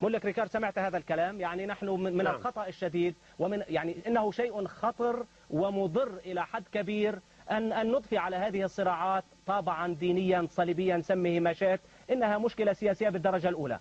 ملك ريكارد، سمعت هذا الكلام؟ يعني نحن من نعم. الخطأ الشديد، ومن يعني إنه شيء خطر ومضر إلى حد كبير أن نضفي على هذه الصراعات طابعا دينيا صليبيا، سميه ما شئت. إنها مشكلة سياسية بالدرجة الأولى.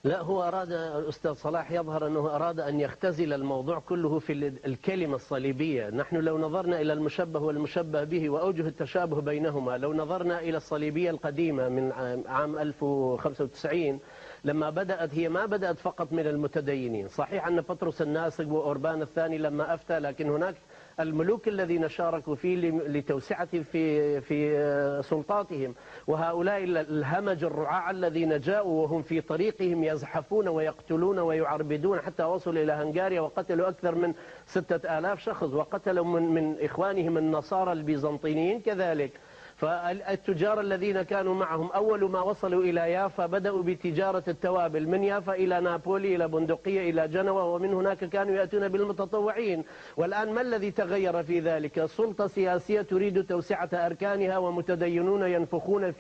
لا، هو أراد الأستاذ صلاح، يظهر أنه أراد أن يختزل الموضوع كله في الكلمة الصليبية. نحن لو نظرنا إلى المشبه والمشبه به وأوجه التشابه بينهما، لو نظرنا إلى الصليبية القديمة من عام 1095 لما بدأت، هي ما بدأت فقط من المتدينين. صحيح أن بطرس الناسك وأوربان الثاني لما أفتى، لكن هناك الملوك الذين شاركوا فيه لتوسعة في سلطاتهم، وهؤلاء الهمج الرعاع الذين جاءوا وهم في طريقهم يزحفون ويقتلون ويعربدون حتى وصلوا إلى هنغاريا وقتلوا أكثر من 6000 شخص، وقتلوا من إخوانهم النصارى البيزنطيين كذلك. فالتجار الذين كانوا معهم أول ما وصلوا إلى يافا بدأوا بتجارة التوابل، من يافا إلى نابولي إلى بندقية إلى جنوة، ومن هناك كانوا يأتون بالمتطوعين. والآن ما الذي تغير في ذلك؟ سلطة سياسية تريد توسعة أركانها، ومتدينون ينفخون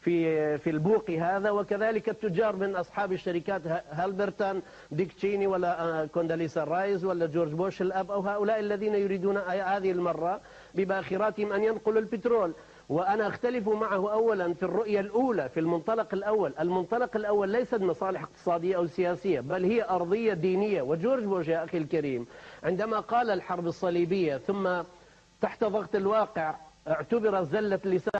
في البوق هذا، وكذلك التجار من أصحاب الشركات هالبرتان ديك تشيني ولا كونداليسا رايز ولا جورج بوش الأب، أو هؤلاء الذين يريدون هذه المرة بباخراتهم أن ينقلوا البترول. وأنا أختلف معه أولا في الرؤية الأولى، في المنطلق الأول. المنطلق الأول ليست مصالح اقتصادية أو سياسية، بل هي أرضية دينية. وجورج بوش يا أخي الكريم عندما قال الحرب الصليبية ثم تحت ضغط الواقع اعتبر زلة لسان